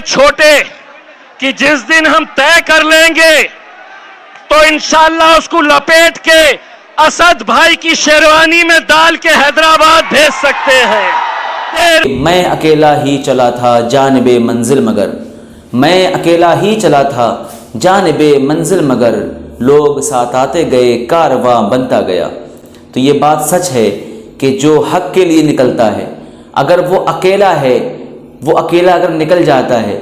छोटे कि जिस दिन हम तय कर लेंगे तो इंशाअल्लाह उसको लपेट के असद भाई की शेरवानी में डाल के हैदराबाद भेज सकते हैं। मैं अकेला ही चला था जानिबे मंजिल मगर, मैं अकेला ही चला था जानिबे मंजिल मगर, लोग साथ आते गए कारवां बनता गया। तो ये बात सच है कि जो हक के लिए निकलता है, अगर वो अकेला है, वो अकेला अगर निकल जाता है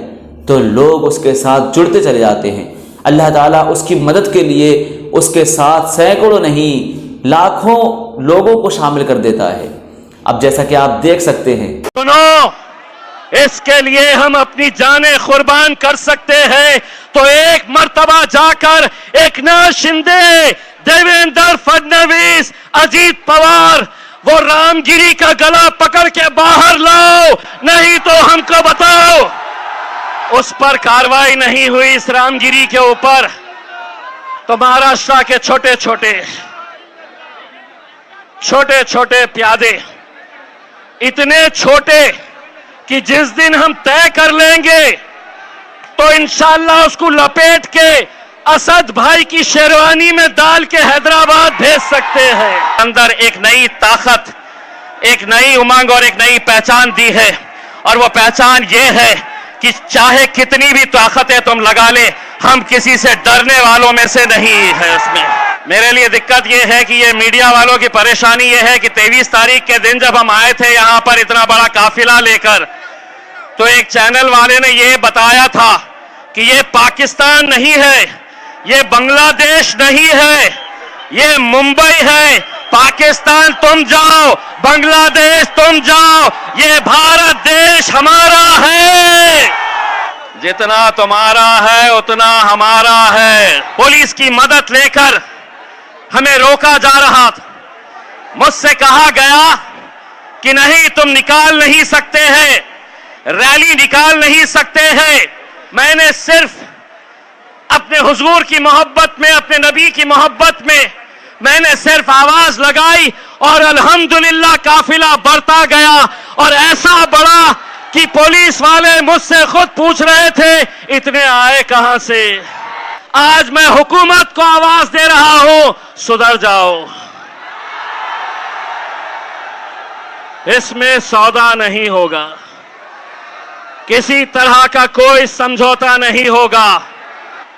तो लोग उसके साथ जुड़ते चले जाते हैं। अल्लाह ताला उसकी मदद के लिए उसके साथ सैकड़ों नहीं लाखों लोगों को शामिल कर देता है। अब जैसा कि आप देख सकते हैं, सुनो, इसके लिए हम अपनी जानें कुर्बान कर सकते हैं तो एक मर्तबा जाकर एकनाथ शिंदे, देवेंद्र फडणवीस, अजीत पवार, वो रामगिरी का गला पकड़ के बाहर लाओ, नहीं तो हमको बताओ। उस पर कार्रवाई नहीं हुई इस रामगिरी के ऊपर तो महाराष्ट्र के छोटे छोटे प्यादे, इतने छोटे कि जिस दिन हम तय कर लेंगे तो इंशाअल्लाह उसको लपेट के असद भाई की शेरवानी में डाल के हैदराबाद भेज सकते हैं। अंदर एक नई ताकत, एक नई उमंग और एक नई पहचान दी है, और वो पहचान ये है कि चाहे कितनी भी ताकतें तुम लगा ले, हम किसी से डरने वालों में से नहीं है। इसमें मेरे लिए दिक्कत ये है कि ये मीडिया वालों की परेशानी ये है कि 23 तारीख के दिन जब हम आए थे यहां पर इतना बड़ा काफिला लेकर, तो एक चैनल वाले ने ये बताया था कि ये पाकिस्तान नहीं है, ये बांग्लादेश नहीं है, ये मुंबई है। पाकिस्तान तुम जाओ, बांग्लादेश तुम जाओ, ये भारत देश हमारा है। जितना तुम्हारा है उतना हमारा है। पुलिस की मदद लेकर हमें रोका जा रहा था। मुझसे कहा गया कि नहीं, तुम निकाल नहीं सकते हैं, रैली निकाल नहीं सकते हैं। मैंने सिर्फ अपने हुजूर की मोहब्बत में, अपने नबी की मोहब्बत में मैंने सिर्फ आवाज लगाई और अल्हम्दुलिल्लाह काफिला बढ़ता गया, और ऐसा बढ़ा कि पुलिस वाले मुझसे खुद पूछ रहे थे इतने आए कहां से। आज मैं हुकूमत को आवाज दे रहा हूं, सुधर जाओ। इसमें सौदा नहीं होगा, किसी तरह का कोई समझौता नहीं होगा।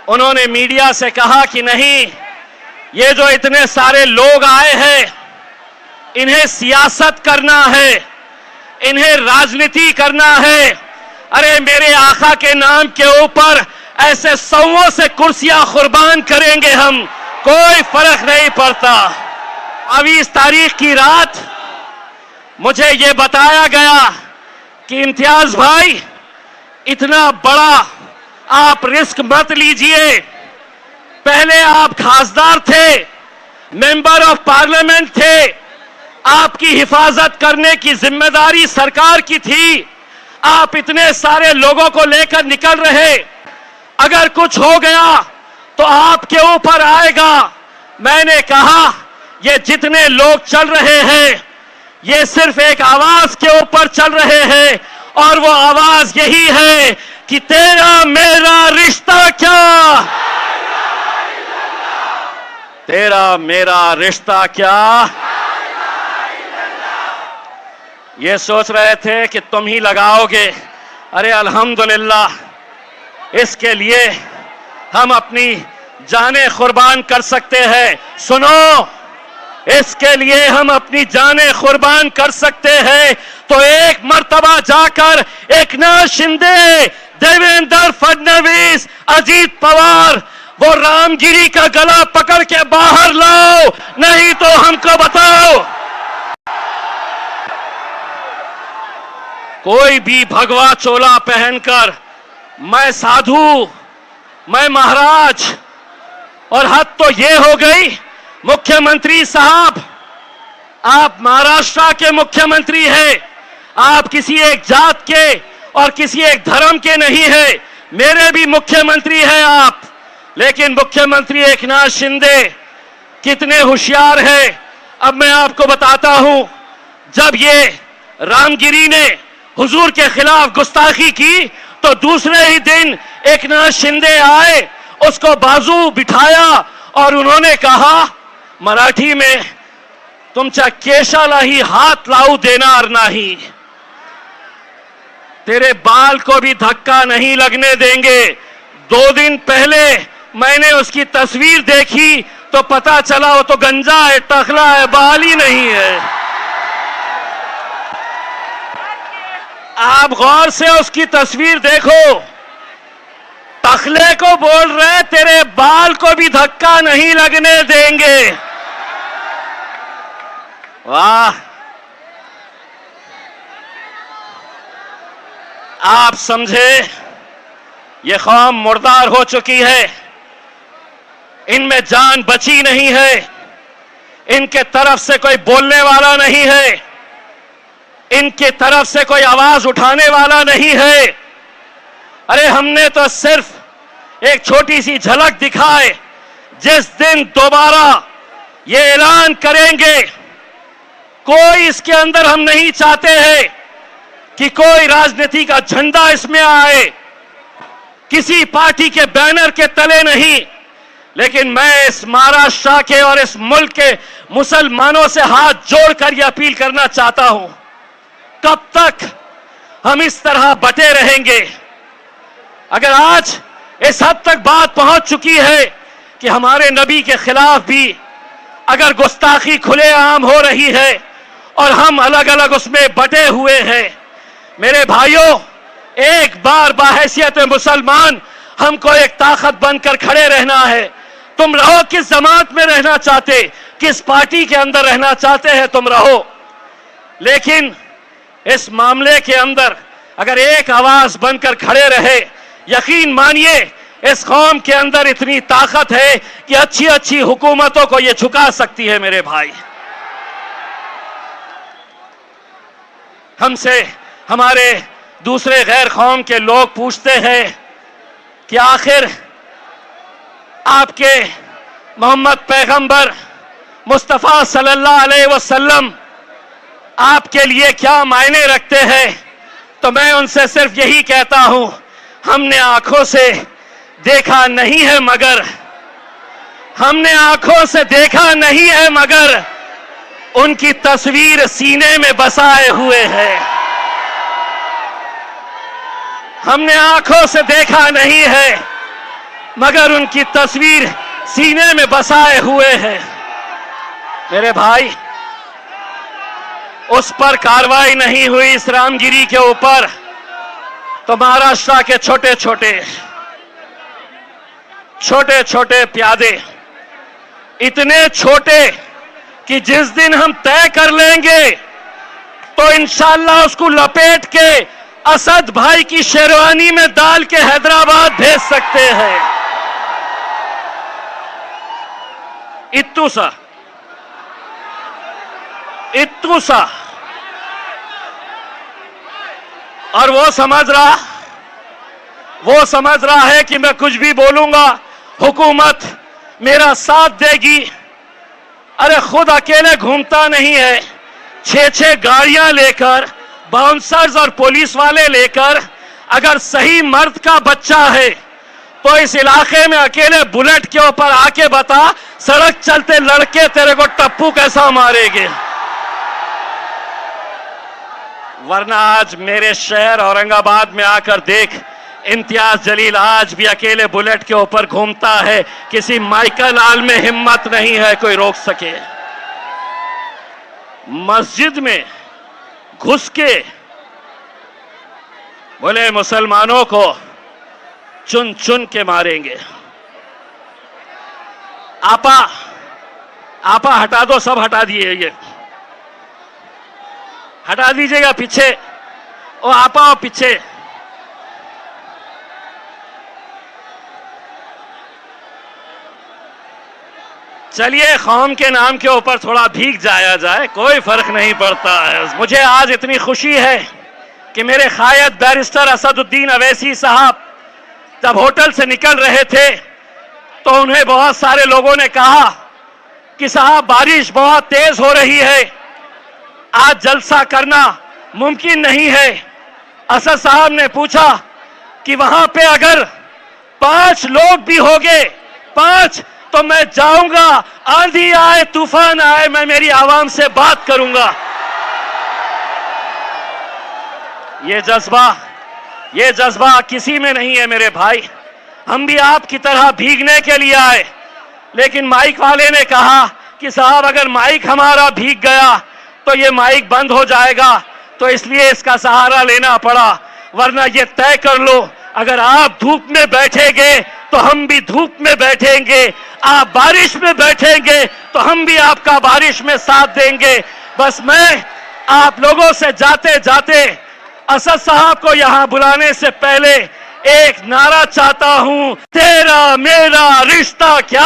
उन्होंने मीडिया से कहा कि नहीं, ये जो इतने सारे लोग आए हैं इन्हें सियासत करना है, इन्हें राजनीति करना है। अरे मेरे आका के नाम के ऊपर ऐसे सौों से कुर्सियां कुर्बान करेंगे हम, कोई फर्क नहीं पड़ता। 22 तारीख की रात मुझे ये बताया गया कि इम्तियाज भाई, इतना बड़ा आप रिस्क मत लीजिए। पहले आप खासदार थे, मेंबर ऑफ पार्लियामेंट थे, आपकी हिफाजत करने की जिम्मेदारी सरकार की थी। आप इतने सारे लोगों को लेकर निकल रहे, अगर कुछ हो गया तो आपके ऊपर आएगा। मैंने कहा ये जितने लोग चल रहे हैं ये सिर्फ एक आवाज के ऊपर चल रहे हैं, और वो आवाज यही है कि तेरा मेरा रिश्ता क्या, तेरा मेरा रिश्ता क्या। ये सोच रहे थे कि तुम ही लगाओगे। अरे अल्हम्दुलिल्लाह, इसके लिए हम अपनी जानें कुर्बान कर सकते हैं। सुनो, इसके लिए हम अपनी जानें कुर्बान कर सकते हैं तो एक मर्तबा जाकर एकनाथ शिंदे, देवेंद्र फडणवीस, अजीत पवार, वो रामगिरी का गला पकड़ के बाहर लाओ, नहीं तो हमको बताओ। कोई भी भगवा चोला पहनकर मैं साधु, मैं महाराज, और हद तो ये हो गई मुख्यमंत्री साहब, आप महाराष्ट्र के मुख्यमंत्री हैं, आप किसी एक जात के और किसी एक धर्म के नहीं है। मेरे भी मुख्यमंत्री हैं आप, लेकिन मुख्यमंत्री एकनाथ शिंदे कितने होशियार हैं। अब मैं आपको बताता हूं, जब ये रामगिरी ने हुजूर के खिलाफ गुस्ताखी की तो दूसरे ही दिन एकनाथ शिंदे आए, उसको बाजू बिठाया और उन्होंने कहा मराठी में, तुमच्या केशाला ही हाथ लावू देणार नहीं, तेरे बाल को भी धक्का नहीं लगने देंगे। 2 दिन पहले मैंने उसकी तस्वीर देखी तो पता चला वो तो गंजा है, टखला है, बाल ही नहीं है। आप गौर से उसकी तस्वीर देखो, टखले को बोल रहे तेरे बाल को भी धक्का नहीं लगने देंगे। वाह, आप समझे ये कौम मुर्दार हो चुकी है, इनमें जान बची नहीं है, इनके तरफ से कोई बोलने वाला नहीं है, इनके तरफ से कोई आवाज उठाने वाला नहीं है। अरे हमने तो सिर्फ एक छोटी सी झलक दिखाए, जिस दिन दोबारा ये ऐलान करेंगे, कोई इसके अंदर हम नहीं चाहते हैं कि कोई राजनीति का झंडा इसमें आए, किसी पार्टी के बैनर के तले नहीं, लेकिन मैं इस महाराष्ट्र के और इस मुल्क के मुसलमानों से हाथ जोड़कर यह अपील करना चाहता हूं, कब तक हम इस तरह बटे रहेंगे? अगर आज इस हद तक बात पहुंच चुकी है कि हमारे नबी के खिलाफ भी अगर गुस्ताखी खुलेआम हो रही है और हम अलग अलग उसमें बटे हुए हैं, मेरे भाइयों, एक बार बाहैसियत मुसलमान हमको एक ताकत बनकर खड़े रहना है। तुम रहो किस जमात में रहना चाहते, किस पार्टी के अंदर रहना चाहते हैं, तुम रहो, लेकिन इस मामले के अंदर अगर एक आवाज बनकर खड़े रहे, यकीन मानिए इस कौम के अंदर इतनी ताकत है कि अच्छी अच्छी हुकूमतों को यह झुका सकती है। मेरे भाई, हमसे हमारे दूसरे गैर कौम के लोग पूछते हैं कि आखिर आपके मोहम्मद पैगंबर मुस्तफ़ा सल्लल्लाहु अलैहि वसल्लम आपके लिए क्या मायने रखते हैं? तो मैं उनसे सिर्फ यही कहता हूं, हमने आंखों से देखा नहीं है मगर, हमने आंखों से देखा नहीं है मगर उनकी तस्वीर सीने में बसाए हुए है। हमने आंखों से देखा नहीं है मगर उनकी तस्वीर सीने में बसाए हुए है। मेरे भाई, उस पर कार्रवाई नहीं हुई इस रामगिरी के ऊपर, तो महाराष्ट्र के छोटे छोटे प्यादे, इतने छोटे कि जिस दिन हम तय कर लेंगे तो इंशाअल्लाह उसको लपेट के असद भाई की शेरवानी में डाल के हैदराबाद भेज सकते हैं। इत्तू सा और वो समझ रहा है कि मैं कुछ भी बोलूंगा हुकूमत मेरा साथ देगी। अरे खुद अकेले घूमता नहीं है, 6 गाड़ियां लेकर, बाउंसर्स और पुलिस वाले लेकर, अगर सही मर्द का बच्चा है तो इस इलाके में अकेले बुलेट के ऊपर आके बता, सड़क चलते लड़के तेरे को टप्पू कैसा मारेंगे। वरना आज मेरे शहर औरंगाबाद में आकर देख, इम्तियाज जलील आज भी अकेले बुलेट के ऊपर घूमता है, किसी माइकल आल में हिम्मत नहीं है कोई रोक सके। मस्जिद में घुस के बोले मुसलमानों को चुन चुन के मारेंगे। आपा हटा दो, सब हटा दिए, ये हटा दीजिएगा पीछे, ओ आपा और पीछे। चलिए कौम के नाम के ऊपर थोड़ा भीग जाया जाए, कोई फर्क नहीं पड़ता है। मुझे आज इतनी खुशी है कि मेरे कायद बैरिस्टर असदुद्दीन अवैसी साहब जब होटल से निकल रहे थे तो उन्हें बहुत सारे लोगों ने कहा कि साहब बारिश बहुत तेज हो रही है, आज जलसा करना मुमकिन नहीं है। असद साहब ने पूछा कि वहां पे अगर 5 लोग भी होंगे, 5, तो मैं जाऊंगा, आंधी आए तूफान आए, मैं मेरी आवाम से बात करूंगा। ये जज्बा किसी में नहीं है मेरे भाई। हम भी आपकी तरह भीगने के लिए आए, लेकिन माइक वाले ने कहा कि साहब अगर माइक हमारा भीग गया तो ये माइक बंद हो जाएगा, तो इसलिए इसका सहारा लेना पड़ा। वरना ये तय कर लो, अगर आप धूप में बैठेंगे तो हम भी धूप में बैठेंगे, आप बारिश में बैठेंगे तो हम भी आपका बारिश में साथ देंगे। बस मैं आप लोगों से जाते जाते असद साहब को यहां बुलाने से पहले एक नारा चाहता हूं, तेरा मेरा रिश्ता क्या।